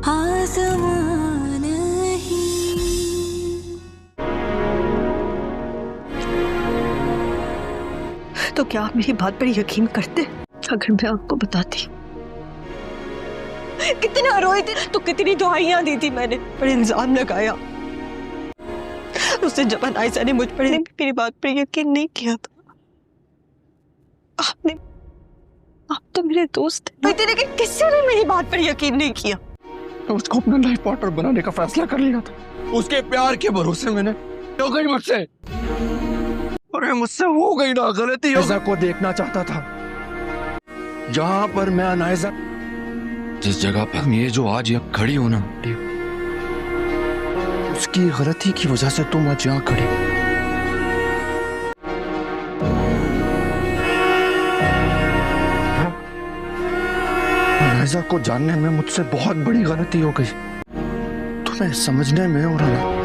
आसमान ही। तो क्या आप मेरी बात पर यकीन करते अगर मैं आपको बताती कितना रोई थी, तो कितनी दुआइयां दी थी मैंने, पर इल्जाम लगाया। उससे जब आयशा ने मुझ पर मेरी बात पर यकीन नहीं किया था। आप तो मेरे दोस्त थे, लेकिन किसी ने मेरी बात पर यकीन नहीं किया। उसको अपना लाइफ पार्टनर बनाने का फैसला कर लिया था। उसके प्यार के भरोसे मैंने हो गई मुझसे, अरे मुझसे हो गई ना गलती। नाइजा को देखना चाहता था जहां पर मैं नाइजा, जिस जगह पर ये जो आज यहाँ खड़ी हो ना, उसकी गलती की वजह से तुम आज यहाँ खड़ी। नाइजा को जानने में मुझसे बहुत बड़ी गलती हो गई, तुम्हें समझने में हो रहा है।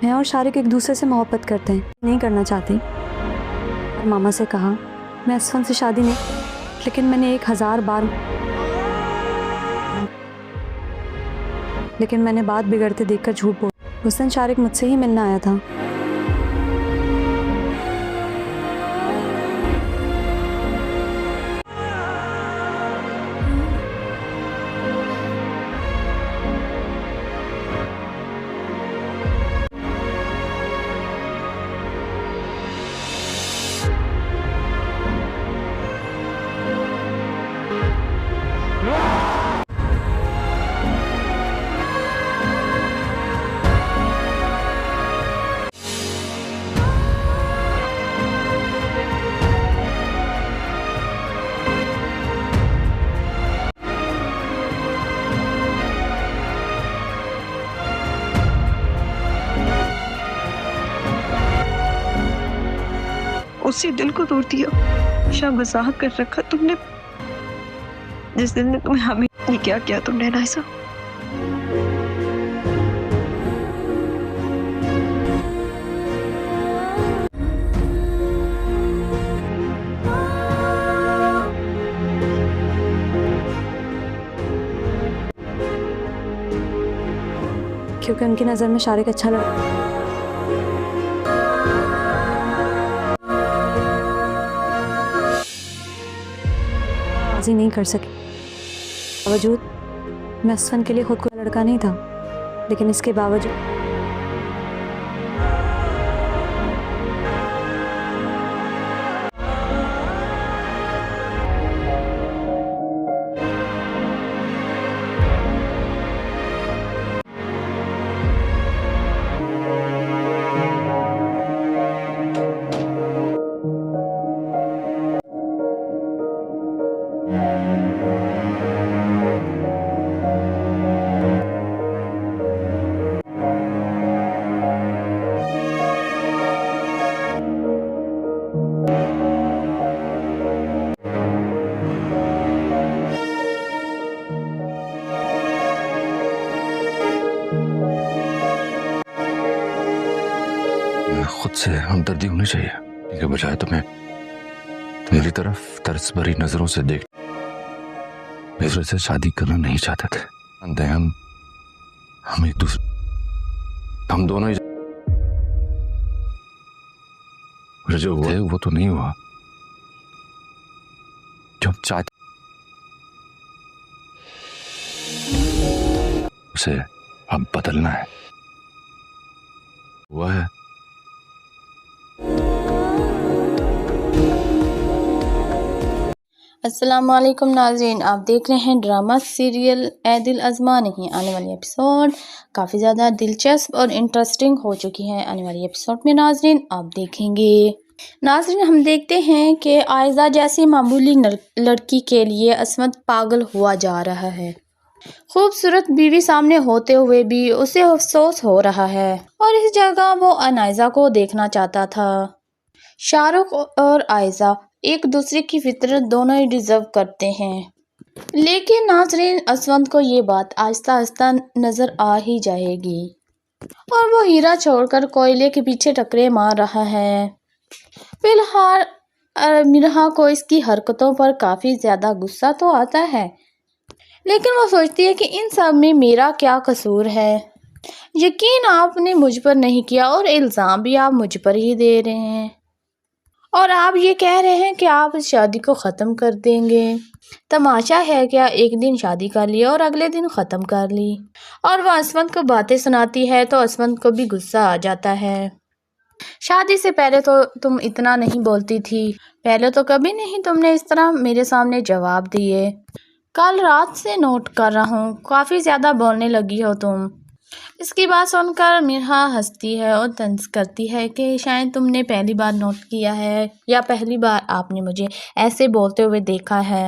मैं और शारिक एक दूसरे से मोहब्बत करते हैं, नहीं करना चाहती। और मामा से कहा मैं असफन से शादी नहीं, लेकिन मैंने 1000 बार, लेकिन मैंने बात बिगड़ते देखकर झूठ बोला। उस दिन शारिक मुझसे ही मिलने आया था। उसी दिल को तोड़ दिया। शाह मजाक कर रखा तुमने, जिस दिन ने तुम्हें हमें ये क्या किया तुमने नाइसा। क्योंकि उनकी नज़र में शारिक अच्छा लगा। नहीं कर सके, बावजूद मैं असफन के लिए खुद को लड़का नहीं था, लेकिन इसके बावजूद खुद से हमदर्दी होनी चाहिए, इसके बजाय तुम्हें मेरी तरफ तरस भरी नजरों से देख दूसरे से शादी करना नहीं चाहते थे। हम एक दूसरे, हम दोनों ही, जो हुआ वो तो नहीं हुआ जो चाहते, उसे अब बदलना है। हुआ है अस्सलाम वालेकुम नाज़रीन, आप देख रहे हैं ड्रामा सीरियल ऐ दिल अज़मा नहीं। आने वाली एपिसोड काफ़ी ज़्यादा दिलचस्प और इंटरेस्टिंग हो चुकी है। आने वाली एपिसोड में नाज़रीन आप देखेंगे। नाज़रीन हम देखते हैं कि आयज़ा जैसी मामूली लड़की के लिए असमत पागल हुआ जा रहा है। खूबसूरत बीवी सामने होते हुए भी उसे अफसोस हो रहा है और इस जगह वो अनायज़ा को देखना चाहता था। शाहरुख और आयज़ा एक दूसरे की फितरत दोनों ही डिज़र्व करते हैं, लेकिन नाज़रीन असवंत को ये बात आहिस्ता आहिस्ता नज़र आ ही जाएगी और वो हीरा छोड़कर कोयले के पीछे टकरे मार रहा है। फिलहाल मिरहा को इसकी हरकतों पर काफ़ी ज़्यादा गुस्सा तो आता है, लेकिन वो सोचती है कि इन सब में मेरा क्या कसूर है। यकीन आपने मुझ पर नहीं किया और इल्ज़ाम भी आप मुझ पर ही दे रहे हैं और आप ये कह रहे हैं कि आप इस शादी को ख़त्म कर देंगे। तमाशा है क्या, एक दिन शादी कर ली और अगले दिन ख़त्म कर ली। और वह असमत को बातें सुनाती है तो असमत को भी गुस्सा आ जाता है। शादी से पहले तो तुम इतना नहीं बोलती थी, पहले तो कभी नहीं तुमने इस तरह मेरे सामने जवाब दिए। कल रात से नोट कर रहा हूँ, काफ़ी ज़्यादा बोलने लगी हो तुम। इसकी बात सुनकर मिरहा हंसती है और तंज करती है कि शायद तुमने पहली बार नोट किया है या पहली बार आपने मुझे ऐसे बोलते हुए देखा है।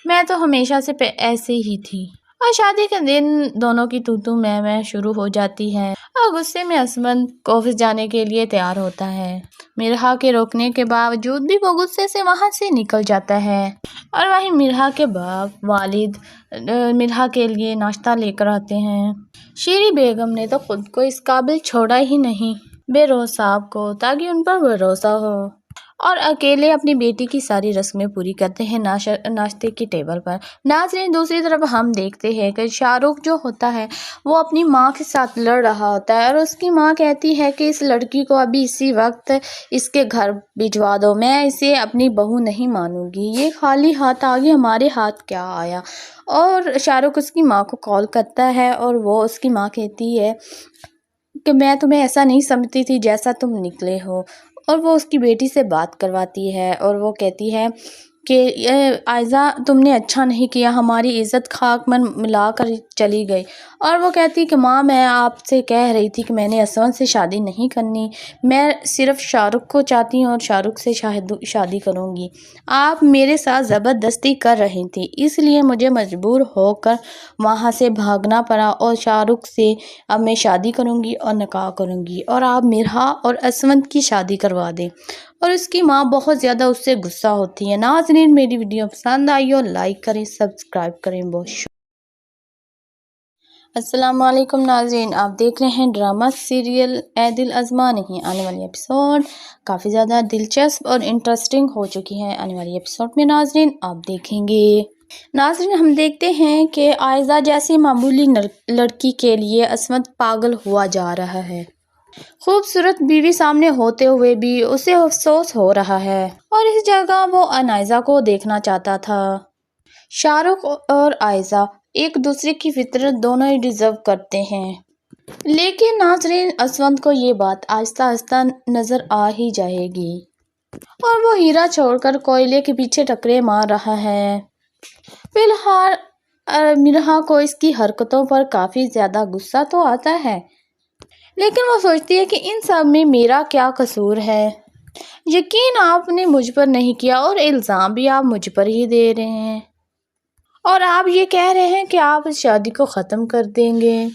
मैं तो हमेशा से ऐसे ही थी। और शादी के दिन दोनों की तू मैं शुरू हो जाती है और गुस्से में असमत ऑफिस जाने के लिए तैयार होता है। मिरहा के रोकने के बावजूद भी वो गुस्से से वहाँ से निकल जाता है और वहीं मिरहा के बाप वालिद मिरहा के लिए नाश्ता लेकर आते हैं। शीरी बेगम ने तो खुद को इस काबिल छोड़ा ही नहीं बेरोज साहब को, ताकि उन पर भरोसा हो और अकेले अपनी बेटी की सारी रस्में पूरी करते हैं नाश्ते की टेबल पर। नाज़रीन दूसरी तरफ हम देखते हैं कि शाहरुख जो होता है वो अपनी माँ के साथ लड़ रहा होता है और उसकी माँ कहती है कि इस लड़की को अभी इसी वक्त इसके घर भिजवा दो, मैं इसे अपनी बहू नहीं मानूंगी, ये खाली हाथ आ गई, हमारे हाथ क्या आया। और शाहरुख उसकी माँ को कॉल करता है और वो उसकी माँ कहती है कि मैं तुम्हें ऐसा नहीं समझती थी जैसा तुम निकले हो। और वो उसकी बेटी से बात करवाती है और वो कहती है कि आयज़ा तुमने अच्छा नहीं किया, हमारी इज़्ज़त खाक में मिला कर चली गई। और वो कहती कि माँ मैं आपसे कह रही थी कि मैंने असवंत से शादी नहीं करनी, मैं सिर्फ शाहरुख को चाहती हूँ और शाहरुख से शादी करूँगी। आप मेरे साथ ज़बरदस्ती कर रही थी, इसलिए मुझे मजबूर होकर वहाँ से भागना पड़ा और शाहरुख से अब मैं शादी करूँगी और निकाह करूँगी और आप मिरहा और असवंत की शादी करवा दें। और उसकी माँ बहुत ज़्यादा उससे गुस्सा होती है। नाज़रीन मेरी वीडियो पसंद आई हो लाइक करें, सब्सक्राइब करें। बहुत अस्सलाम वालेकुम नाज़रीन, आप देख रहे हैं ड्रामा सीरियल ऐ दिल अज़मा नहीं। आने वाली एपिसोड काफ़ी ज़्यादा दिलचस्प और इंटरेस्टिंग हो चुकी है। आने वाली एपिसोड में नाज़रीन आप देखेंगे। नाज़रीन हम देखते हैं कि आयज़ा जैसी मामूली लड़की के लिए असमत पागल हुआ जा रहा है। खूबसूरत बीवी सामने होते हुए भी उसे अफसोस हो रहा है और इस जगह वो अनायज़ा को देखना चाहता था। शाहरुख और आयज़ा एक दूसरे की फितरत दोनों ही डिज़र्व करते हैं, लेकिन नाज़रीन असवंत को ये बात आहिस्ता आहिस्ता नज़र आ ही जाएगी और वो हीरा छोड़कर कोयले के पीछे टकरे मार रहा है। फिलहाल मिरहा को इसकी हरकतों पर काफ़ी ज़्यादा गुस्सा तो आता है, लेकिन वो सोचती है कि इन सब में मेरा क्या कसूर है। यकीन आपने मुझ पर नहीं किया और इल्ज़ाम भी आप मुझ पर ही दे रहे हैं और आप ये कह रहे हैं कि आप इस शादी को ख़त्म कर देंगे।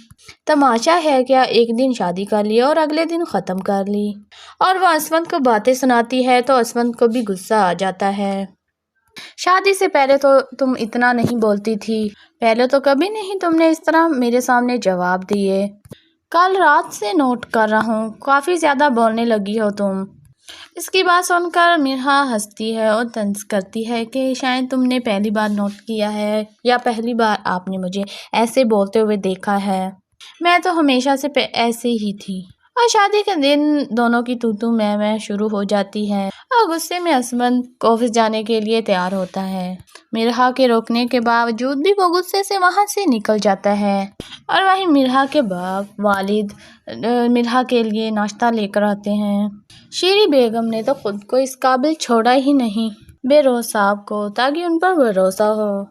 तमाशा है क्या, एक दिन शादी कर ली और अगले दिन ख़त्म कर ली। और वह असमत को बातें सुनाती है तो असमत को भी गुस्सा आ जाता है। शादी से पहले तो तुम इतना नहीं बोलती थी, पहले तो कभी नहीं तुमने इस तरह मेरे सामने जवाब दिए। कल रात से नोट कर रहा हूँ, काफ़ी ज़्यादा बोलने लगी हो तुम। इसकी बात सुनकर मिरहा हंसती है और तंज करती है कि शायद तुमने पहली बार नोट किया है या पहली बार आपने मुझे ऐसे बोलते हुए देखा है। मैं तो हमेशा से ऐसे ही थी। और शादी के दिन दोनों की तू मैं शुरू हो जाती है और गुस्से में असमत ऑफिस जाने के लिए तैयार होता है। मिरहा के रोकने के बावजूद भी वो गुस्से से वहाँ से निकल जाता है और वहीं मिरहा के बाप वालिद मिरहा के लिए नाश्ता लेकर आते हैं। शीरी बेगम ने तो खुद को इस काबिल छोड़ा ही नहीं बेरोज साहब को ताकि उन पर भरोसा हो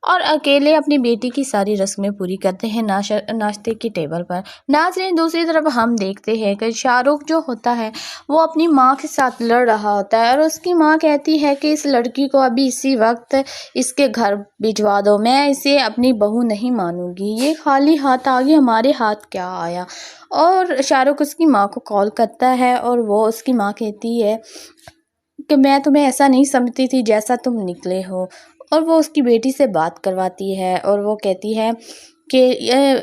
और अकेले अपनी बेटी की सारी रस्में पूरी करते हैं नाश्ते की टेबल पर। नाज़रीन, दूसरी तरफ हम देखते हैं कि शाहरुख जो होता है वो अपनी माँ के साथ लड़ रहा होता है और उसकी माँ कहती है कि इस लड़की को अभी इसी वक्त इसके घर भिजवा दो, मैं इसे अपनी बहू नहीं मानूंगी, ये खाली हाथ आ गई, हमारे हाथ क्या आया। और शाहरुख उसकी माँ को कॉल करता है और वो उसकी माँ कहती है कि मैं तुम्हें ऐसा नहीं समझती थी जैसा तुम निकले हो। और वो उसकी बेटी से बात करवाती है और वो कहती है कि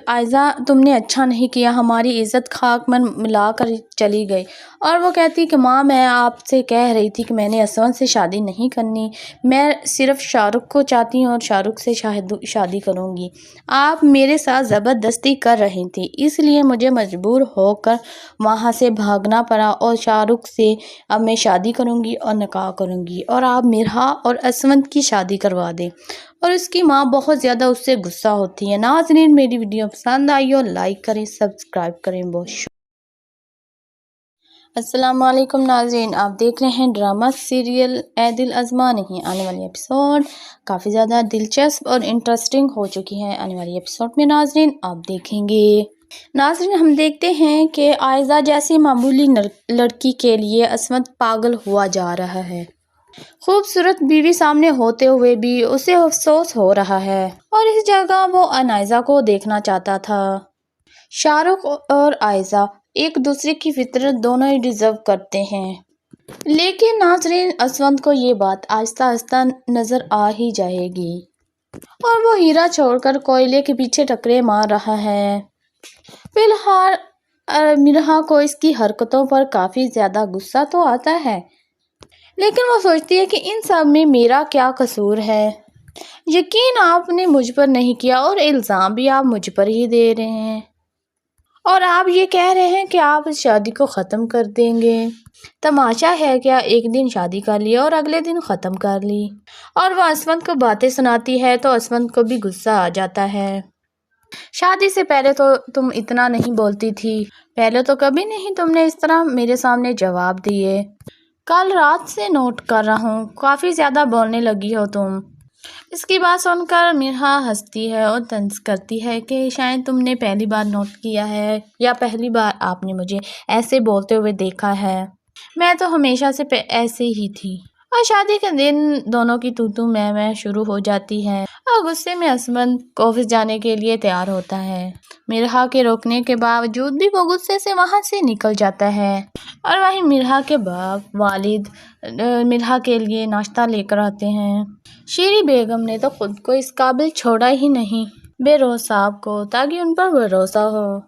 आयज़ा तुमने अच्छा नहीं किया, हमारी इज़्ज़त खाक में मिला कर चली गई। और वो कहती कि माँ मैं आपसे कह रही थी कि मैंने असवन से शादी नहीं करनी, मैं सिर्फ शाहरुख को चाहती हूँ और शाहरुख से शादी करूँगी। आप मेरे साथ ज़बरदस्ती कर रही थी, इसलिए मुझे मजबूर होकर वहाँ से भागना पड़ा और शाहरुख से अब मैं शादी करूँगी और निकाह करूँगी और आप मिरहा और असवंत की शादी करवा दें। और उसकी माँ बहुत ज़्यादा उससे गुस्सा होती है। नाज़रीन, मेरी वीडियो पसंद आई हो लाइक करें, सब्सक्राइब करें। बहुत अस्सलाम वालेकुम नाज़रीन, आप देख रहे हैं ड्रामा सीरियल ए दिल अज़मा नहीं। आने वाली एपिसोड काफ़ी ज़्यादा दिलचस्प और इंटरेस्टिंग हो चुकी है। आने वाली एपिसोड में नाज़रीन आप देखेंगे। नाज़रीन, हम देखते हैं कि आयज़ा जैसी मामूली लड़की के लिए असमत पागल हुआ जा रहा है। खूबसूरत बीवी सामने होते हुए भी उसे अफसोस हो रहा है और इस जगह वो अनायज़ा को देखना चाहता था। शाहरुख और आयज़ा एक दूसरे की फितरत दोनों ही डिज़र्व करते हैं, लेकिन नाज़रीन असवंत को ये बात आहिस्ता आहिस्ता नज़र आ ही जाएगी और वो हीरा छोड़कर कोयले के पीछे टकरे मार रहा है। फिलहाल मिरहा को इसकी हरकतों पर काफ़ी ज़्यादा गुस्सा तो आता है, लेकिन वो सोचती है कि इन सब में मेरा क्या कसूर है। यकीन आपने मुझ पर नहीं किया और इल्ज़ाम भी आप मुझ पर ही दे रहे हैं और आप ये कह रहे हैं कि आप इस शादी को ख़त्म कर देंगे। तमाशा है क्या, एक दिन शादी कर ली और अगले दिन ख़त्म कर ली। और वह असमत को बातें सुनाती है तो असमत को भी गुस्सा आ जाता है। शादी से पहले तो तुम इतना नहीं बोलती थी, पहले तो कभी नहीं तुमने इस तरह मेरे सामने जवाब दिए। कल रात से नोट कर रहा हूँ, काफ़ी ज़्यादा बोलने लगी हो तुम। इसकी बात सुनकर मिरहा हंसती है और तंज करती है कि शायद तुमने पहली बार नोट किया है या पहली बार आपने मुझे ऐसे बोलते हुए देखा है, मैं तो हमेशा से ऐसे ही थी। और शादी के दिन दोनों की तू मैं शुरू हो जाती है और गुस्से में असमत ऑफिस जाने के लिए तैयार होता है। मिरहा के रोकने के बावजूद भी वो गुस्से से वहाँ से निकल जाता है और वहीं मिरहा के बाप वालिद मिरहा के लिए नाश्ता लेकर आते हैं। शीरी बेगम ने तो खुद को इस काबिल छोड़ा ही नहीं बेरोज साहब को ताकि उन पर भरोसा हो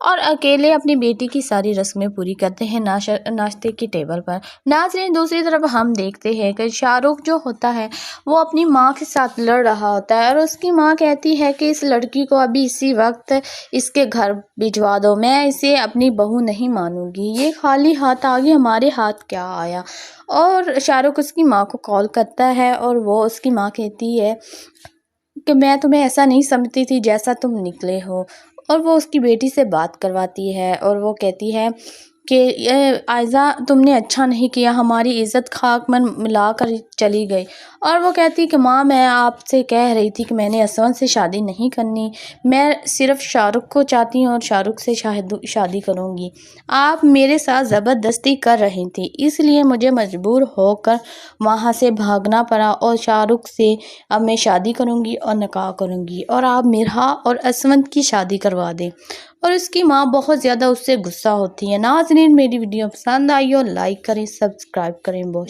और अकेले अपनी बेटी की सारी रस्में पूरी करते हैं नाश्ते की टेबल पर। नाज़रीन, दूसरी तरफ हम देखते हैं कि शाहरुख जो होता है वो अपनी माँ के साथ लड़ रहा होता है और उसकी माँ कहती है कि इस लड़की को अभी इसी वक्त इसके घर भिजवा दो, मैं इसे अपनी बहू नहीं मानूंगी, ये खाली हाथ आ गई, हमारे हाथ क्या आया। और शाहरुख उसकी माँ को कॉल करता है और वो उसकी माँ कहती है कि मैं तुम्हें ऐसा नहीं समझती थी जैसा तुम निकले हो। और वो उसकी बेटी से बात करवाती है और वो कहती है कि आयज़ा तुमने अच्छा नहीं किया, हमारी इज़्ज़त खाक में मिला कर चली गई। और वो कहती कि माँ मैं आपसे कह रही थी कि मैंने असवन से शादी नहीं करनी, मैं सिर्फ शाहरुख को चाहती हूँ और शाहरुख से शादी करूँगी। आप मेरे साथ ज़बरदस्ती कर रही थी, इसलिए मुझे मजबूर होकर वहाँ से भागना पड़ा और शाहरुख से अब मैं शादी करूँगी और निकाह करूँगी और आप मिरहा और असवंत की शादी करवा दें। और उसकी माँ बहुत ज़्यादा उससे गुस्सा होती है। नाज़रीन, मेरी वीडियो पसंद आई हो लाइक करें, सब्सक्राइब करें। बहुत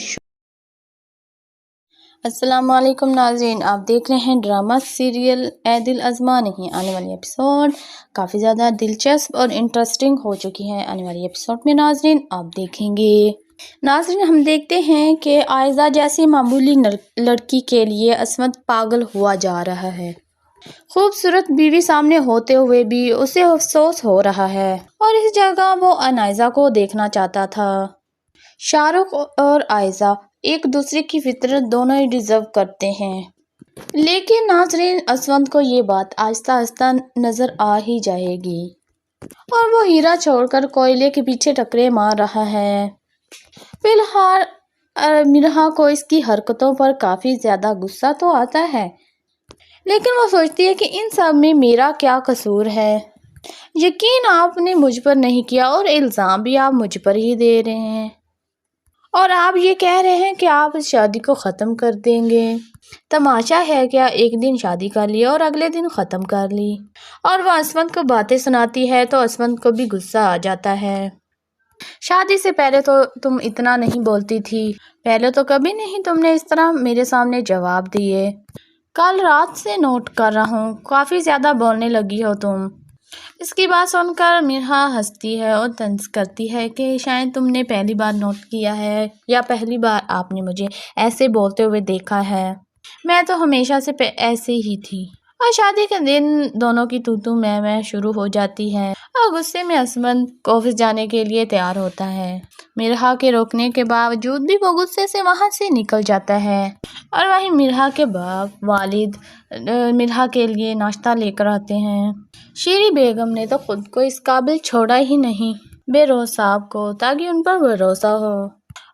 अस्सलाम वालेकुम नाज़रीन, आप देख रहे हैं ड्रामा सीरियल ए दिल अज़मा नहीं। आने वाली एपिसोड काफ़ी ज़्यादा दिलचस्प और इंटरेस्टिंग हो चुकी है। आने वाली एपिसोड में नाज़रीन आप देखेंगे। नाज़रीन, हम देखते हैं कि आयज़ा जैसी मामूली लड़की के लिए असमत पागल हुआ जा रहा है। खूबसूरत बीवी सामने होते हुए भी उसे अफसोस हो रहा है और इस जगह वो अनायज़ा को देखना चाहता था। शाहरुख और आयज़ा एक दूसरे की फितरत दोनों ही डिज़र्व करते हैं, लेकिन नाज़रीन असवंत को ये बात आहिस्ता आहिस्ता नज़र आ ही जाएगी और वो हीरा छोड़कर कोयले के पीछे टकरे मार रहा है। फिलहाल मिरहा को इसकी हरकतों पर काफ़ी ज़्यादा गुस्सा तो आता है, लेकिन वो सोचती है कि इन सब में मेरा क्या कसूर है। यकीन आपने मुझ पर नहीं किया और इल्ज़ाम भी आप मुझ पर ही दे रहे हैं, और आप ये कह रहे हैं कि आप इस शादी को ख़त्म कर देंगे। तमाशा है क्या, एक दिन शादी कर ली और अगले दिन ख़त्म कर ली। और वह असमत को बातें सुनाती है तो असमत को भी गुस्सा आ जाता है। शादी से पहले तो तुम इतना नहीं बोलती थी, पहले तो कभी नहीं तुमने इस तरह मेरे सामने जवाब दिए। कल रात से नोट कर रहा हूँ, काफ़ी ज़्यादा बोलने लगी हो तुम। इसकी बात सुनकर मिरहा हंसती है और तंज करती है कि शायद तुमने पहली बार नोट किया है या पहली बार आपने मुझे ऐसे बोलते हुए देखा है। मैं तो हमेशा से ऐसे ही थी। और शादी के दिन दोनों की तू मैं शुरू हो जाती है और गुस्से में असमत ऑफिस जाने के लिए तैयार होता है। मिरहा के रोकने के बावजूद भी वो गुस्से से वहाँ से निकल जाता है। और वहीं मिरहा के बाप वालिद मिरहा के लिए नाश्ता लेकर आते हैं। शीरी बेगम ने तो खुद को इस काबिल छोड़ा ही नहीं बेरोज साहब को, ताकि उन पर भरोसा हो,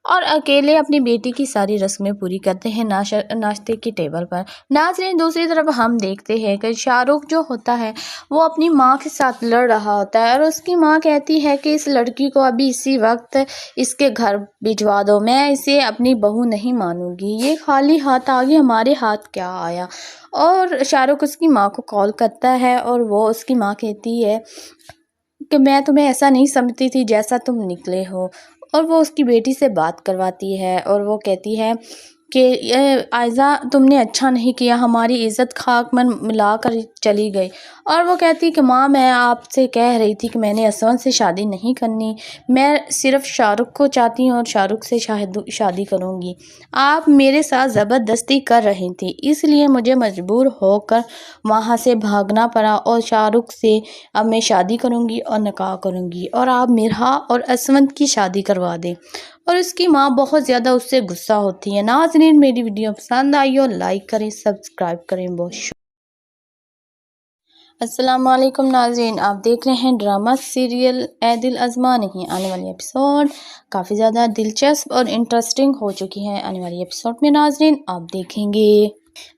और अकेले अपनी बेटी की सारी रस्में पूरी करते हैं नाश्ते की टेबल पर। नाज़रीन, दूसरी तरफ हम देखते हैं कि शाहरुख जो होता है वो अपनी माँ के साथ लड़ रहा होता है, और उसकी माँ कहती है कि इस लड़की को अभी इसी वक्त इसके घर भिजवा दो, मैं इसे अपनी बहू नहीं मानूंगी, ये खाली हाथ आ गई, हमारे हाथ क्या आया। और शाहरुख उसकी माँ को कॉल करता है और वो उसकी माँ कहती है कि मैं तुम्हें ऐसा नहीं समझती थी जैसा तुम निकले हो। और वो उसकी बेटी से बात करवाती है और वो कहती है कि आयज़ा, तुमने अच्छा नहीं किया, हमारी इज़्ज़त खाक में मिला कर चली गई। और वो कहती कि माँ, मैं आपसे कह रही थी कि मैंने असमत से शादी नहीं करनी, मैं सिर्फ शाहरुख को चाहती हूँ और शाहरुख से शादी करूँगी। आप मेरे साथ ज़बरदस्ती कर रही थी, इसलिए मुझे मजबूर होकर वहाँ से भागना पड़ा, और शाहरुख से अब मैं शादी करूँगी और निकाह करूँगी, और आप मिरहा और असमत की शादी करवा दें। और उसकी माँ बहुत ज़्यादा उससे गुस्सा होती है। नाज़रीन, मेरी वीडियो पसंद आई हो लाइक करें, सब्सक्राइब करें। बहुत अस्सलाम वालेकुम नाज़रीन, आप देख रहे हैं ड्रामा सीरियल ऐ दिल अज़मा नहीं। आने वाली एपिसोड काफ़ी ज़्यादा दिलचस्प और इंटरेस्टिंग हो चुकी है। आने वाली एपिसोड में नाज़रीन आप देखेंगे।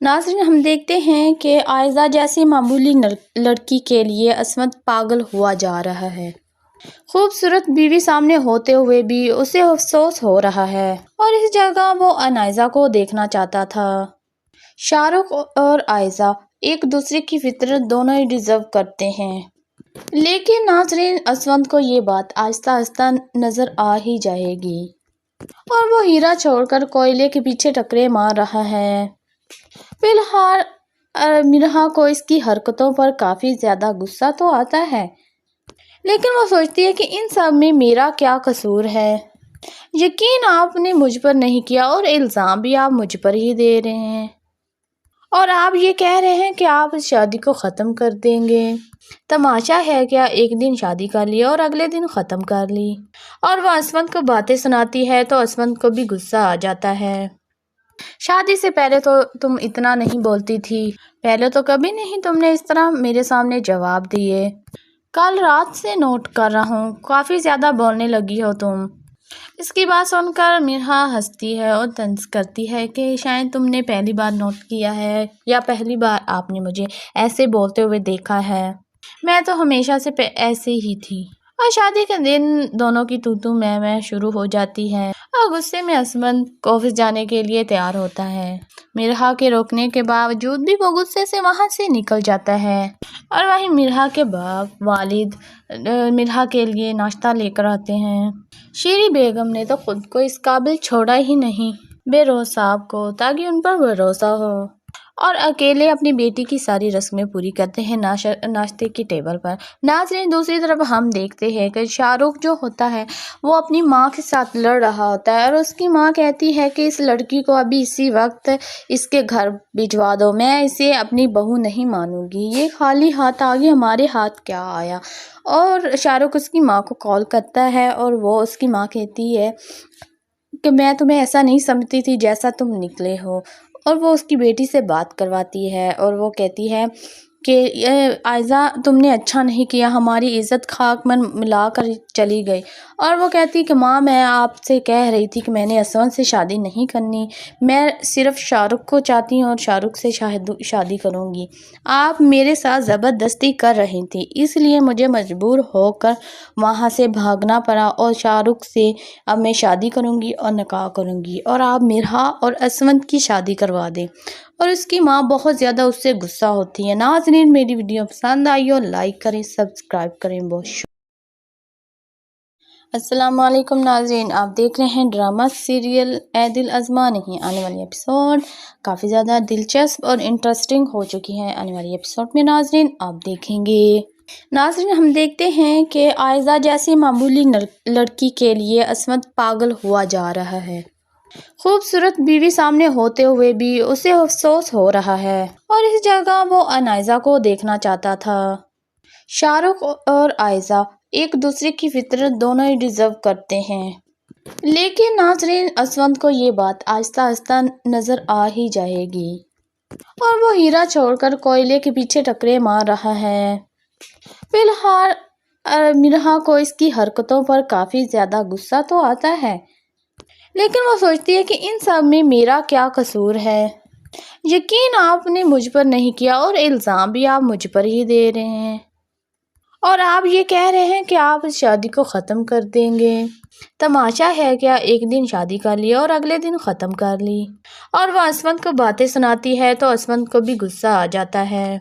नाज़रीन, हम देखते हैं कि आयज़ा जैसी मामूली लड़की के लिए असमत पागल हुआ जा रहा है। खूबसूरत बीवी सामने होते हुए भी उसे अफसोस हो रहा है, और इस जगह वो अनायज़ा को देखना चाहता था। शाहरुख और आयज़ा एक दूसरे की फितरत दोनों ही डिज़र्व करते हैं, लेकिन नाज़रीन असमत को ये बात आहिस्ता आहिस्ता नज़र आ ही जाएगी, और वो हीरा छोड़कर कोयले के पीछे टकरे मार रहा है। फिलहाल मिरहा को इसकी हरकतों पर काफ़ी ज़्यादा गुस्सा तो आता है, लेकिन वो सोचती है कि इन सब में मेरा क्या कसूर है। यकीन आपने मुझ पर नहीं किया और इल्ज़ाम भी आप मुझ पर ही दे रहे हैं, और आप ये कह रहे हैं कि आप इस शादी को ख़त्म कर देंगे। तमाशा है क्या, एक दिन शादी कर ली और अगले दिन ख़त्म कर ली। और वह असमत को बातें सुनाती है तो असमत को भी गुस्सा आ जाता है। शादी से पहले तो तुम इतना नहीं बोलती थी, पहले तो कभी नहीं तुमने इस तरह मेरे सामने जवाब दिए। कल रात से नोट कर रहा हूँ, काफ़ी ज़्यादा बोलने लगी हो तुम। इसकी बात सुनकर मिरहा हंसती है और तंज करती है कि शायद तुमने पहली बार नोट किया है या पहली बार आपने मुझे ऐसे बोलते हुए देखा है। मैं तो हमेशा से ऐसे ही थी। और शादी के दिन दोनों की तू मैं शुरू हो जाती है और गुस्से में असमत ऑफिस जाने के लिए तैयार होता है। मिरहा के रोकने के बावजूद भी वो गुस्से से वहाँ से निकल जाता है। और वहीं मिरहा के बाप वालिद मिरहा के लिए नाश्ता लेकर आते हैं। शीरी बेगम ने तो खुद को इस काबिल छोड़ा ही नहीं बेरोज साहब को, ताकि उन पर भरोसा हो, और अकेले अपनी बेटी की सारी रस्में पूरी करते हैं नाश्ते की टेबल पर। नाज़रीन, दूसरी तरफ हम देखते हैं कि शाहरुख जो होता है वो अपनी माँ के साथ लड़ रहा होता है, और उसकी माँ कहती है कि इस लड़की को अभी इसी वक्त इसके घर भिजवा दो, मैं इसे अपनी बहू नहीं मानूंगी, ये खाली हाथ आ गई, हमारे हाथ क्या आया। और शाहरुख उसकी माँ को कॉल करता है और वो उसकी माँ कहती है कि मैं तुम्हें ऐसा नहीं समझती थी जैसा तुम निकले हो। और वो उसकी बेटी से बात करवाती है और वो कहती है کہ آئزہ تم نے اچھا نہیں کیا، ہماری عزت خاک میں ملا کر چلی گئی۔ اور وہ کہتی کہ ماں میں آپ سے کہہ رہی تھی کہ میں نے اسون سے شادی نہیں کرنی، میں صرف شاہ رخ کو چاہتی ہوں اور شاہ رخ سے شادی کروں گی۔ آپ میرے ساتھ زبردستی کر رہی تھی، اس لیے مجھے مجبور ہو کر وہاں سے بھاگنا پڑا اور شاہ رخ سے اب میں شادی کروں گی اور نکاح کروں گی اور آپ مرحا اور اسون کی شادی کروا دیں۔ اور اس کی ماں بہت زیادہ اس سے غصہ ہوتی ہے۔ ناظرین میری ویڈیو پسند آئی ہو لائک کریں، سبسکرائب کریں، بہت شکریہ۔ السلام علیکم ناظرین، آپ دیکھ رہے ہیں ڈرامہ سیریل اے دل ازما نہیں۔ آنے والی ایپیسوڈ کافی زیادہ دلچسپ اور انٹرسٹنگ ہو چکی ہے۔ آنے والی ایپیسوڈ میں ناظرین آپ دیکھیں گے۔ ناظرین ہم دیکھتے ہیں کہ آئزہ جیسی معمولی لڑکی کے لیے عصمت پاگل ہوا جا رہا ہے۔ خوبصورت بیوی سامنے ہوتے ہوئے بھی اسے افسوس ہو رہا ہے اور اس جگہ وہ عنائزہ کو دیکھنا چاہتا تھا۔ شاہ رخ اور آئزہ ایک دوسرے کی فطرت دونوں ہی ڈیزرو کرتے ہیں، لیکن ناظرین اسون کو یہ بات آہستہ آہستہ نظر آ ہی جائے گی اور وہ ہیرا چھوڑ کر کوئلے کے پیچھے ٹکرے مار رہا ہے۔ فی الحال مرحا کو اس کی حرکتوں پر کافی زیادہ غصہ تو آتا ہے، لیکن وہ سوچتی ہے کہ ان سب میں میرا کیا قصور ہے؟ یقین آپ نے مجھ پر نہیں کیا اور الزام بھی آپ مجھ پر ہی دے رہے ہیں، اور آپ یہ کہہ رہے ہیں کہ آپ اس شادی کو ختم کر دیں گے۔ تماشا ہے کیا، ایک دن شادی کر لی اور اگلے دن ختم کر لی۔ اور وہ اسون کو باتیں سناتی ہے تو اسون کو بھی غصہ آ جاتا ہے۔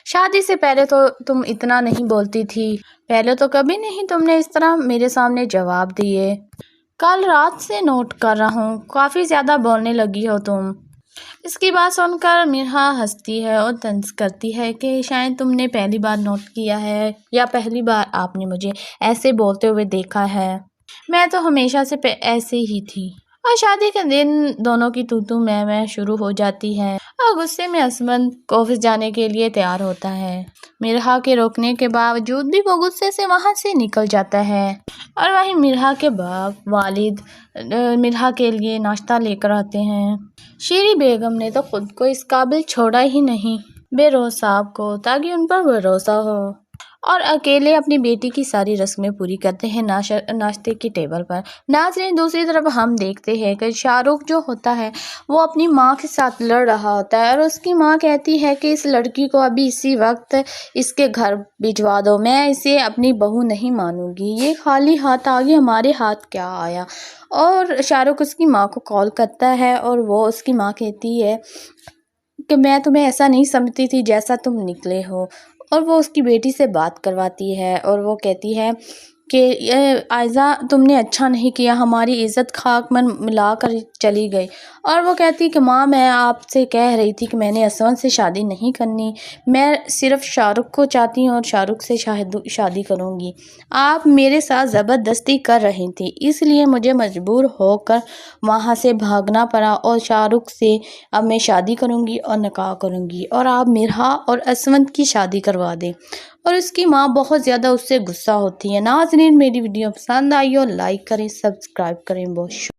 شادی سے پہلے تو تم اتنا نہیں بولتی تھی، پہلے تو کبھی نہیں تم نے اس طرح میرے سامنے جواب دیے۔ کل رات سے نوٹ کر رہا ہوں، کافی زیادہ بولنے لگی ہو تم۔ اس کی بات سن کر مرحا ہنستی ہے اور طنز کرتی ہے کہ شاید تم نے پہلی بار نوٹ کیا ہے یا پہلی بار آپ نے مجھے ایسے بولتے ہوئے دیکھا ہے، میں تو ہمیشہ سے ایسے ہی تھی۔ اور شادی کے دن دونوں کی تو میں شروع ہو جاتی ہے اور غصے میں اسون آفس جانے کے لیے تیار ہوتا ہے۔ مرحا کے روکنے کے باوجود بھی وہ غصے سے وہاں سے نکل جاتا ہے، اور وہیں مرحا کے والد مرحا کے لیے ناشتہ لے کر آتے ہیں۔ شیری بیگم نے تو خود کو اس قابل چھوڑا ہی نہیں بیروز صاحب کو تاکہ ان پر بھروسہ ہو، اور اکیلے اپنی بیٹی کی ساری رسمیں پوری کرتے ہیں ناشتے کی ٹیبل پر۔ ناظرین دوسری طرف ہم دیکھتے ہیں کہ شاہ رخ جو ہوتا ہے وہ اپنی ماں کے ساتھ لڑ رہا ہوتا ہے، اور اس کی ماں کہتی ہے کہ اس لڑکی کو ابھی اسی وقت اس کے گھر بھجوا دو، میں اسے اپنی بہو نہیں مانوں گی، یہ خالی ہاتھ آگے ہمارے ہاتھ کیا آیا۔ اور شاہ رخ اس کی ماں کو کال کرتا ہے اور وہ اس کی ماں کہتی ہے کہ میں تمہیں ایسا نہیں سمجھتی تھی جیسا تم نکلے ہو، اور وہ اس کی بیٹی سے بات کرواتی ہے اور وہ کہتی ہے کہ آئزہ تم نے اچھا نہیں کیا، ہماری عزت خاک میں ملا کر چلی گئی۔ اور وہ کہتی کہ ماں میں آپ سے کہہ رہی تھی کہ میں نے اسون سے شادی نہیں کرنی، میں صرف شاہ رخ کو چاہتی ہوں اور شاہ رخ سے شادی کروں گی۔ آپ میرے ساتھ زبردستی کر رہی تھی، اس لیے مجھے مجبور ہو کر وہاں سے بھاگنا پڑا اور شاہ رخ سے اب میں شادی کروں گی اور نکاح کروں گی اور آپ مرحا اور اسون کی شادی کروا دیں۔ اور اس کی ماں بہت زیادہ اس سے غصہ ہوتی ہے۔ ناظرین میری ویڈیو پسند آئی ہو لائک کریں، سبسکرائب کریں، بہت شکریہ۔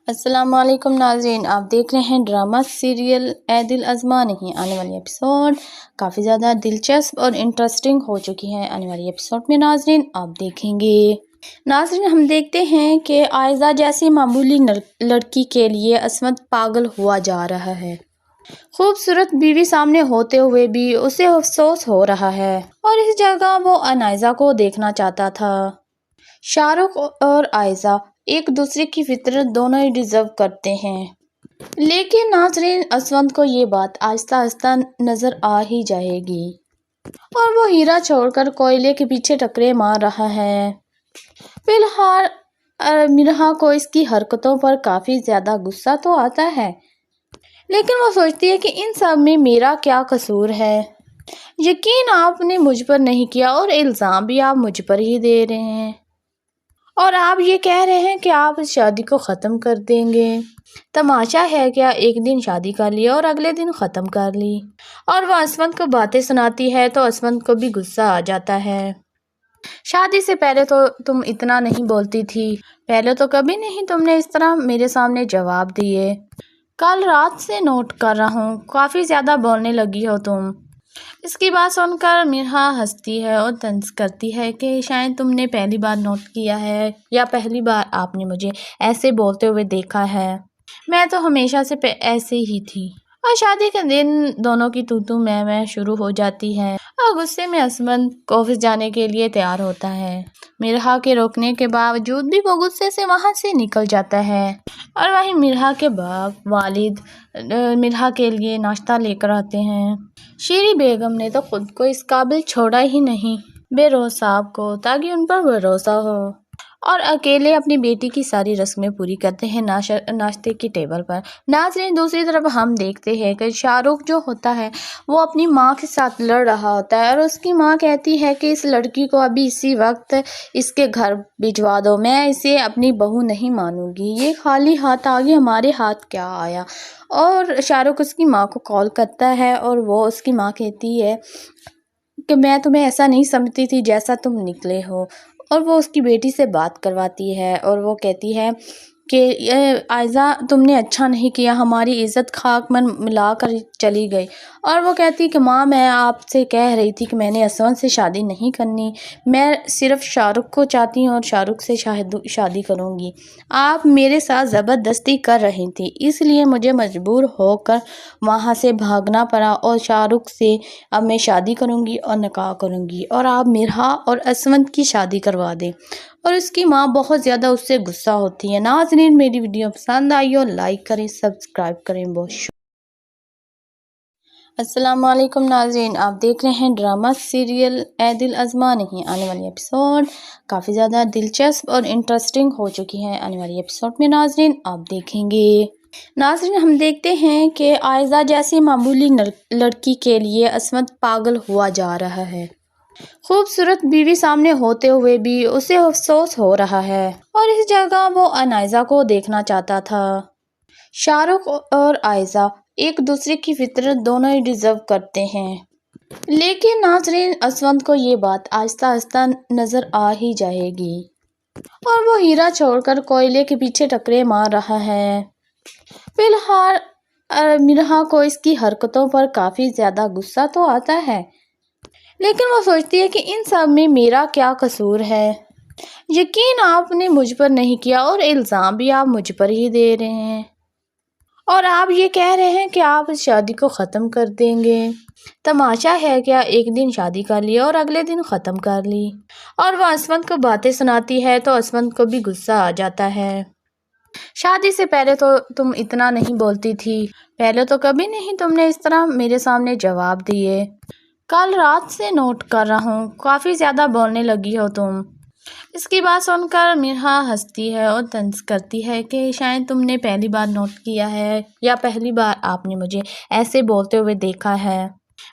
السلام علیکم ناظرین، آپ دیکھ رہے ہیں ڈرامہ سیریل اے دل ازما نہیں۔ آنے والی ایپیسوڈ کافی زیادہ دلچسپ اور انٹرسٹنگ ہو چکی ہے۔ آنے والی ایپیسوڈ میں ناظرین آپ دیکھیں گے۔ ناظرین ہم دیکھتے ہیں کہ آئزہ جیسی معمولی لڑکی کے لیے عصمت پاگل ہوا جا رہا ہے۔ خوبصورت بیوی سامنے ہوتے ہوئے بھی اسے افسوس ہو رہا ہے اور اس جگہ وہ عنائزہ کو دیکھنا چاہتا تھا۔ شاہ رخ اور آئزہ ایک دوسرے کی فطرت دونوں ہی ڈیزرو کرتے ہیں، لیکن ناظرین اسون کو یہ بات آہستہ آہستہ نظر آ ہی جائے گی اور وہ ہیرا چھوڑ کر کوئلے کے پیچھے ٹکرے مار رہا ہے۔ فی الحال مرحا کو اس کی حرکتوں پر کافی زیادہ غصہ تو آتا ہے، لیکن وہ سوچتی ہے کہ ان سب میں میرا کیا قصور ہے؟ یقین آپ نے مجھ پر نہیں کیا اور الزام بھی آپ مجھ پر ہی دے رہے ہیں، اور آپ یہ کہہ رہے ہیں کہ آپ اس شادی کو ختم کر دیں گے۔ تماشا ہے کیا، ایک دن شادی کر لی اور اگلے دن ختم کر لی۔ اور وہ اسون کو باتیں سناتی ہے تو اسون کو بھی غصہ آ جاتا ہے۔ شادی سے پہلے تو تم اتنا نہیں بولتی تھی، پہلے تو کبھی نہیں تم نے اس طرح میرے سامنے جواب دیے۔ کل رات سے نوٹ کر رہا ہوں، کافی زیادہ بولنے لگی ہو تم۔ اس کی بات سن کر میرا ہنستی ہے اور طنز کرتی ہے کہ شاید تم نے پہلی بار نوٹ کیا ہے یا پہلی بار آپ نے مجھے ایسے بولتے ہوئے دیکھا ہے۔ میں تو ہمیشہ سے ایسے ہی تھی۔ اور شادی کے دن دونوں کی تو میں شروع ہو جاتی ہے اور غصے میں عصمت آفس جانے کے لیے تیار ہوتا ہے۔ مرحا کے روکنے کے باوجود بھی وہ غصے سے وہاں سے نکل جاتا ہے اور وہیں مرحا کے والد مرحا کے لیے ناشتہ لے کر آتے ہیں۔ شیری بیگم نے تو خود کو اس قابل چھوڑا ہی نہیں بیروز صاحب کو تاکہ ان پر بھروسہ ہو، اور اکیلے اپنی بیٹی کی ساری رسمیں پوری کرتے ہیں ناشتے کی ٹیبل پر۔ ناظرین، دوسری طرف ہم دیکھتے ہیں کہ شاہ رخ جو ہوتا ہے وہ اپنی ماں کے ساتھ لڑ رہا ہوتا ہے اور اس کی ماں کہتی ہے کہ اس لڑکی کو ابھی اسی وقت اس کے گھر بھجوا دو، میں اسے اپنی بہو نہیں مانوں گی، یہ خالی ہاتھ آگے ہمارے ہاتھ کیا آیا۔ اور شاہ رخ اس کی ماں کو کال کرتا ہے اور وہ اس کی ماں کہتی ہے کہ میں تمہیں ایسا نہیں سمجھتی تھی جیسا تم نکلے ہو، اور وہ اس کی بیٹی سے بات کرواتی ہے اور وہ کہتی ہے کہ عائزہ تم نے اچھا نہیں کیا، ہماری عزت خاک میں ملا کر چلی گئی۔ اور وہ کہتی کہ ماں میں آپ سے کہہ رہی تھی کہ میں نے اسون سے شادی نہیں کرنی، میں صرف شاہ رخ کو چاہتی ہوں اور شاہ رخ سے شادی کروں گی، آپ میرے ساتھ زبردستی کر رہی تھی، اس لیے مجھے مجبور ہو کر وہاں سے بھاگنا پڑا اور شاہ رخ سے اب میں شادی کروں گی اور نکاح کروں گی اور آپ مرحا اور اسونت کی شادی کروا دیں۔ اور اس کی ماں بہت زیادہ اس سے غصہ ہوتی ہے۔ ناظرین، میری ویڈیو پسند آئی ہو لائک کریں، سبسکرائب کریں، بہت شکریہ۔ السلام علیکم ناظرین، آپ دیکھ رہے ہیں ڈرامہ سیریل اے دل ازما نہیں۔ آنے والی ایپیسوڈ کافی زیادہ دلچسپ اور انٹرسٹنگ ہو چکی ہے۔ آنے والی ایپیسوڈ میں ناظرین آپ دیکھیں گے۔ ناظرین، ہم دیکھتے ہیں کہ عائزہ جیسی معمولی لڑکی کے لیے عصمت پاگل ہوا جا رہا ہے۔ خوبصورت بیوی سامنے ہوتے ہوئے بھی اسے افسوس ہو رہا ہے اور اس جگہ وہ عنائزہ کو دیکھنا چاہتا تھا۔ شاہ رخ اور عائزہ ایک دوسرے کی فطرت دونوں ہی ڈیزرو کرتے ہیں، لیکن ناظرین عصمت کو یہ بات آہستہ آہستہ نظر آ ہی جائے گی اور وہ ہیرا چھوڑ کر کوئلے کے پیچھے ٹکرے مار رہا ہے۔ فی الحال مرحا کو اس کی حرکتوں پر کافی زیادہ غصہ تو آتا ہے، لیکن وہ سوچتی ہے کہ ان سب میں میرا کیا قصور ہے، یقین آپ نے مجھ پر نہیں کیا اور الزام بھی آپ مجھ پر ہی دے رہے ہیں، اور آپ یہ کہہ رہے ہیں کہ آپ اس شادی کو ختم کر دیں گے۔ تماشا ہے کیا، ایک دن شادی کر لی اور اگلے دن ختم کر لی۔ اور وہ عصمت کو باتیں سناتی ہے تو عصمت کو بھی غصہ آ جاتا ہے۔ شادی سے پہلے تو تم اتنا نہیں بولتی تھی، پہلے تو کبھی نہیں تم نے اس طرح میرے سامنے جواب دیے۔ کل رات سے نوٹ کر رہا ہوں، کافی زیادہ بولنے لگی ہو تم۔ اس کی بات سن کر مرحا ہنستی ہے اور طنز کرتی ہے کہ شاید تم نے پہلی بار نوٹ کیا ہے یا پہلی بار آپ نے مجھے ایسے بولتے ہوئے دیکھا ہے۔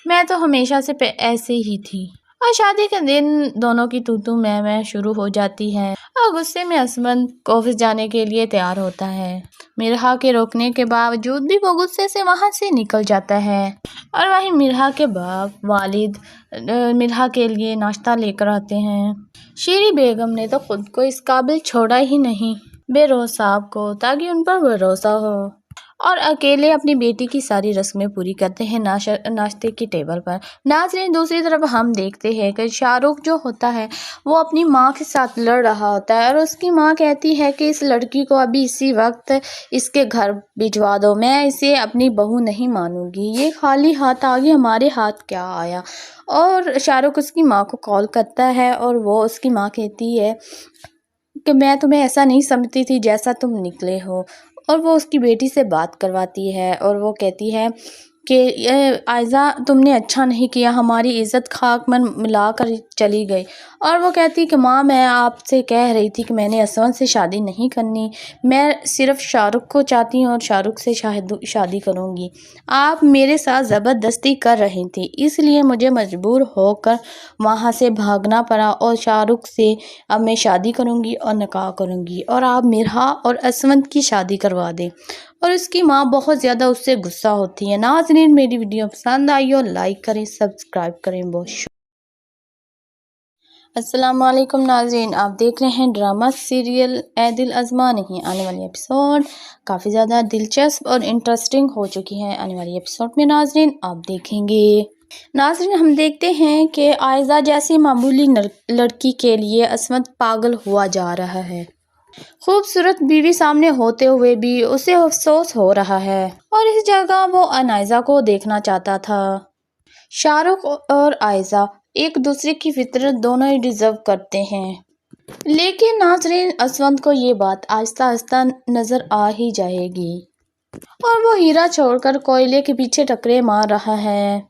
میں تو ہمیشہ سے ایسے ہی تھی۔ اور شادی کے دن دونوں کی تو میں شروع ہو جاتی ہے اور غصے میں عصمت آفس جانے کے لیے تیار ہوتا ہے۔ مرحا کے روکنے کے باوجود بھی وہ غصے سے وہاں سے نکل جاتا ہے اور وہیں مرحا کے والد مرحا کے لیے ناشتہ لے کر آتے ہیں۔ شیری بیگم نے تو خود کو اس قابل چھوڑا ہی نہیں بیروز صاحب کو تاکہ ان پر بھروسہ ہو، اور اکیلے اپنی بیٹی کی ساری رسمیں پوری کرتے ہیں ناشتے کی ٹیبل پر۔ ناظرین، دوسری طرف ہم دیکھتے ہیں کہ شاہ رخ جو ہوتا ہے وہ اپنی ماں کے ساتھ لڑ رہا ہوتا ہے اور اس کی ماں کہتی ہے کہ اس لڑکی کو ابھی اسی وقت اس کے گھر بھجوا دو، میں اسے اپنی بہو نہیں مانوں گی، یہ خالی ہاتھ آگے ہمارے ہاتھ کیا آیا۔ اور شاہ رخ اس کی ماں کو کال کرتا ہے اور وہ اس کی ماں کہتی ہے کہ میں تمہیں ایسا نہیں سمجھتی تھی جیسا تم نکلے ہو، اور وہ اس کی بیٹی سے بات کرواتی ہے اور وہ کہتی ہے کہ عائزہ تم نے اچھا نہیں کیا، ہماری عزت خاک میں ملا کر چلی گئی۔ اور وہ کہتی کہ ماں میں آپ سے کہہ رہی تھی کہ میں نے اسون سے شادی نہیں کرنی، میں صرف شاہ رخ کو چاہتی ہوں اور شاہ رخ سے شادی کروں گی، آپ میرے ساتھ زبردستی کر رہی تھی، اس لیے مجھے مجبور ہو کر وہاں سے بھاگنا پڑا اور شاہ رخ سے اب میں شادی کروں گی اور نکاح کروں گی اور آپ مرحا اور اسونت کی شادی کروا دیں۔ اور اس کی ماں بہت زیادہ اس سے غصہ ہوتی ہے۔ ناظرین، میری ویڈیو پسند آئی ہو لائک کریں، سبسکرائب کریں، بہت شکریہ۔ अस्सलाम वालेकुम नाज़रीन, आप देख रहे हैं ड्रामा सीरियल ऐ दिल अज़मा नहीं। आने वाली एपिसोड काफ़ी ज़्यादा दिलचस्प और इंटरेस्टिंग हो चुकी है। आने वाली एपिसोड में नाज़रीन आप देखेंगे। नाज़रीन हम देखते हैं कि आयज़ा जैसी मामूली लड़की के लिए असमत पागल हुआ जा रहा है। खूबसूरत बीवी सामने होते हुए भी उसे अफसोस हो रहा है और इस जगह वो अनायज़ा को देखना चाहता था। शाहरुख और आयज़ा एक दूसरे की फितरत दोनों ही डिज़र्व करते हैं, लेकिन नाज़रीन असवंत को ये बात आहिस्ता आहिस्ता नज़र आ ही जाएगी और वो हीरा छोड़कर कोयले के पीछे टकरे मार रहा है।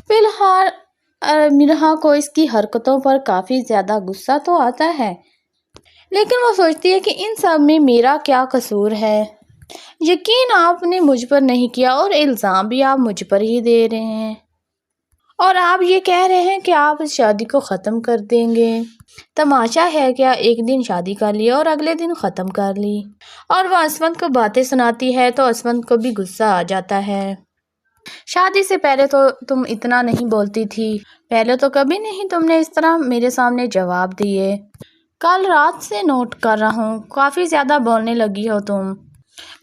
फिलहाल मिरहा को इसकी हरकतों पर काफ़ी ज़्यादा गुस्सा तो आता है, लेकिन वो सोचती है कि इन सब में मेरा क्या कसूर है। यकीन आपने मुझ पर नहीं किया और इल्ज़ाम भी आप मुझ पर ही दे रहे हैं और आप ये कह रहे हैं कि आप इस शादी को ख़त्म कर देंगे। तमाशा है क्या, एक दिन शादी कर ली और अगले दिन ख़त्म कर ली। और वह असमत को बातें सुनाती है तो असमत को भी गुस्सा आ जाता है। शादी से पहले तो तुम इतना नहीं बोलती थी, पहले तो कभी नहीं तुमने इस तरह मेरे सामने जवाब दिए। कल रात से नोट कर रहा हूँ, काफ़ी ज़्यादा बोलने लगी हो तुम।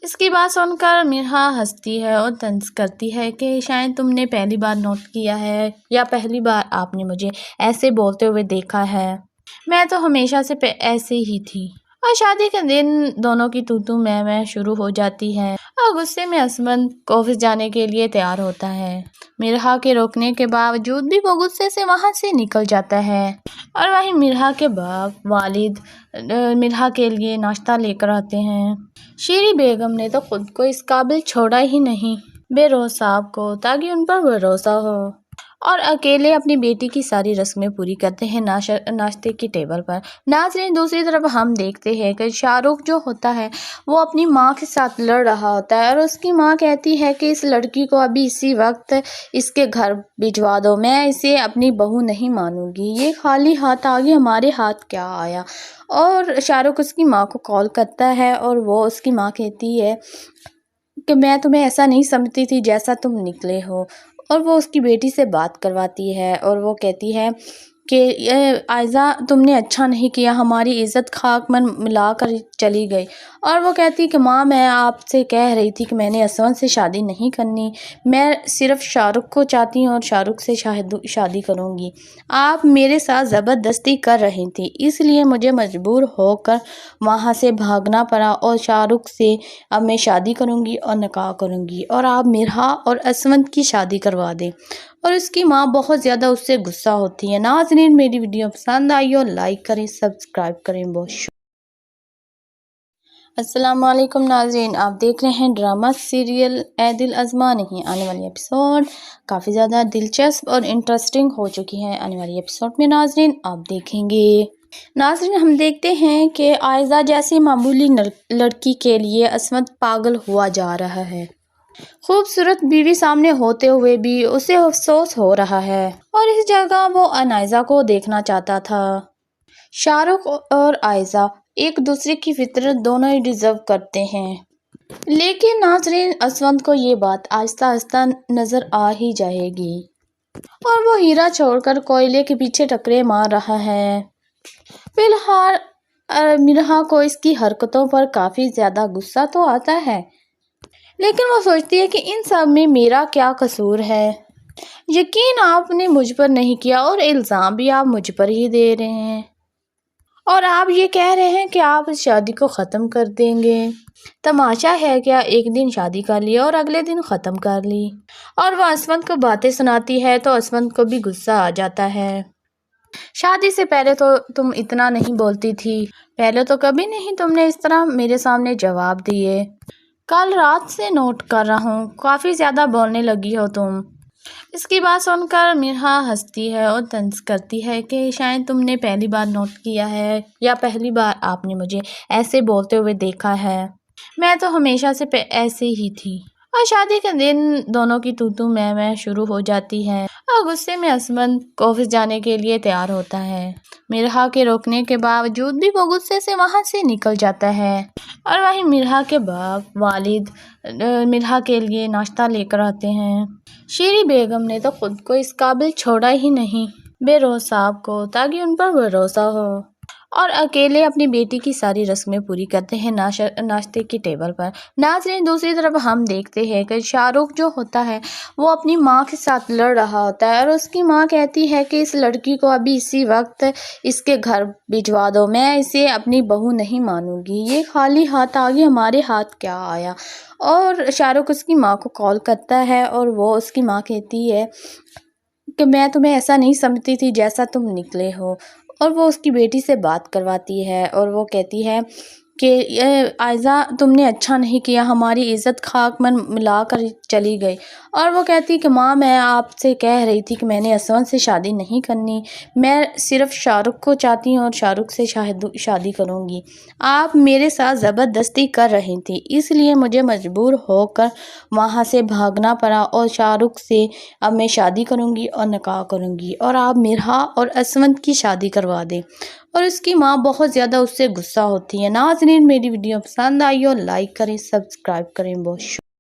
इसकी बात सुनकर मिरहा हंसती है और तंज करती है कि शायद तुमने पहली बार नोट किया है या पहली बार आपने मुझे ऐसे बोलते हुए देखा है। मैं तो हमेशा से ऐसे ही थी। और शादी के दिन दोनों की तू मैं शुरू हो जाती है और गुस्से में असमत ऑफिस जाने के लिए तैयार होता है। मिरहा के रोकने के बावजूद भी वो गुस्से से वहाँ से निकल जाता है और वहीं मिरहा के बाप वालिद मिरहा के लिए नाश्ता लेकर आते हैं। शीरी बेगम ने तो खुद को इस काबिल छोड़ा ही नहीं बेरोज साहब को, ताकि उन पर भरोसा हो और अकेले अपनी बेटी की सारी रस्में पूरी करते हैं नाश्ते की टेबल पर। नाज़रीन दूसरी तरफ हम देखते हैं कि शाहरुख जो होता है वो अपनी माँ के साथ लड़ रहा होता है और उसकी माँ कहती है कि इस लड़की को अभी इसी वक्त इसके घर भिजवा दो, मैं इसे अपनी बहू नहीं मानूंगी, ये खाली हाथ आ गई, हमारे हाथ क्या आया। और शाहरुख उसकी माँ को कॉल करता है और वो उसकी माँ कहती है कि मैं तुम्हें ऐसा नहीं समझती थी जैसा तुम निकले हो। और वो उसकी बेटी से बात करवाती है और वो कहती है कि आयज़ा तुमने अच्छा नहीं किया, हमारी इज़्ज़त खाक में मिला कर चली गई। और वो कहती कि माँ मैं आपसे कह रही थी कि मैंने असवंत से शादी नहीं करनी, मैं सिर्फ शाहरुख को चाहती हूँ और शाहरुख से शादी करूँगी। आप मेरे साथ ज़बरदस्ती कर रही थी, इसलिए मुझे मजबूर होकर वहाँ से भागना पड़ा और शाहरुख से अब मैं शादी करूँगी और निकाह करूँगी और आप मिरहा और असवंत की शादी करवा दें। और उसकी माँ बहुत ज़्यादा उससे गुस्सा होती है। नाज़रीन मेरी वीडियो पसंद आई हो लाइक करें, सब्सक्राइब करें। बहुत अस्सलाम वालेकुम नाज़रीन, आप देख रहे हैं ड्रामा सीरियल ऐ दिल अज़मा नहीं। आने वाली एपिसोड काफ़ी ज़्यादा दिलचस्प और इंटरेस्टिंग हो चुकी है। आने वाली एपिसोड में नाज़रीन आप देखेंगे। नाज़रीन हम देखते हैं कि आयज़ा जैसी मामूली लड़की के लिए असमत पागल हुआ जा रहा है। खूबसूरत बीवी सामने होते हुए भी उसे अफसोस हो रहा है और इस जगह वो अनायज़ा को देखना चाहता था। शाहरुख और आयज़ा एक दूसरे की फितरत दोनों ही डिज़र्व करते हैं, लेकिन नाज़रीन असवंत को ये बात आहिस्ता आहिस्ता नज़र आ ही जाएगी और वो हीरा छोड़कर कोयले के पीछे टकरे मार रहा है। फिलहाल मिरहा को इसकी हरकतों पर काफ़ी ज़्यादा गुस्सा तो आता है, लेकिन वो सोचती है कि इन सब में मेरा क्या कसूर है। यकीन आपने मुझ पर नहीं किया और इल्ज़ाम भी आप मुझ पर ही दे रहे हैं और आप ये कह रहे हैं कि आप इस शादी को ख़त्म कर देंगे। तमाशा है क्या, एक दिन शादी कर ली और अगले दिन ख़त्म कर ली। और वह असमत को बातें सुनाती है तो असमत को भी गुस्सा आ जाता है। शादी से पहले तो तुम इतना नहीं बोलती थी, पहले तो कभी नहीं तुमने इस तरह मेरे सामने जवाब दिए। कल रात से नोट कर रहा हूँ, काफ़ी ज़्यादा बोलने लगी हो तुम। इसकी बात सुनकर मिरहा हंसती है और तंज करती है कि शायद तुमने पहली बार नोट किया है या पहली बार आपने मुझे ऐसे बोलते हुए देखा है। मैं तो हमेशा से ऐसे ही थी। और शादी के दिन दोनों की तू मैं शुरू हो जाती है और गुस्से में असमत ऑफिस जाने के लिए तैयार होता है। मिरहा के रोकने के बावजूद भी वो गुस्से से वहाँ से निकल जाता है और वहीं मिरहा के बाप वालिद मिरहा के लिए नाश्ता लेकर आते हैं। शीरी बेगम ने तो खुद को इस काबिल छोड़ा ही नहीं बेरोज साहब को ताकि उन पर भरोसा हो اور اکیلے اپنی بیٹی کی ساری رسمیں پوری کرتے ہیں ناشتے کی ٹیبل پر۔ ناظرین دوسری طرف ہم دیکھتے ہیں کہ شاہ رخ جو ہوتا ہے وہ اپنی ماں کے ساتھ لڑ رہا ہوتا ہے اور اس کی ماں کہتی ہے کہ اس لڑکی کو ابھی اسی وقت اس کے گھر بھجوا دو، میں اسے اپنی بہو نہیں مانوں گی، یہ خالی ہاتھ آگے ہمارے ہاتھ کیا آیا۔ اور شاہ رخ اس کی ماں کو کال کرتا ہے اور وہ اس کی ماں کہتی ہے کہ میں تمہیں ایسا نہیں سمجھتی تھی جیسا تم نکلے ہو، اور وہ اس کی بیٹی سے بات کرواتی ہے اور وہ کہتی ہے کہ عائزہ تم نے اچھا نہیں کیا، ہماری عزت خاک میں ملا کر چلی گئی۔ اور وہ کہتی کہ ماں میں آپ سے کہہ رہی تھی کہ میں نے اسون سے شادی نہیں کرنی، میں صرف شاہ رخ کو چاہتی ہوں اور شاہ رخ سے شادی کروں گی، آپ میرے ساتھ زبردستی کر رہی تھی، اس لیے مجھے مجبور ہو کر وہاں سے بھاگنا پڑا اور شاہ رخ سے اب میں شادی کروں گی اور نکاح کروں گی اور آپ مرحا اور اسونت کی شادی کروا دیں۔ اور اس کی ماں بہت زیادہ اس سے غصہ ہوتی ہے۔ ناظرین میری ویڈیو پسند آئی ہو لائک کریں، سبسکرائب کریں، بہت شکریہ۔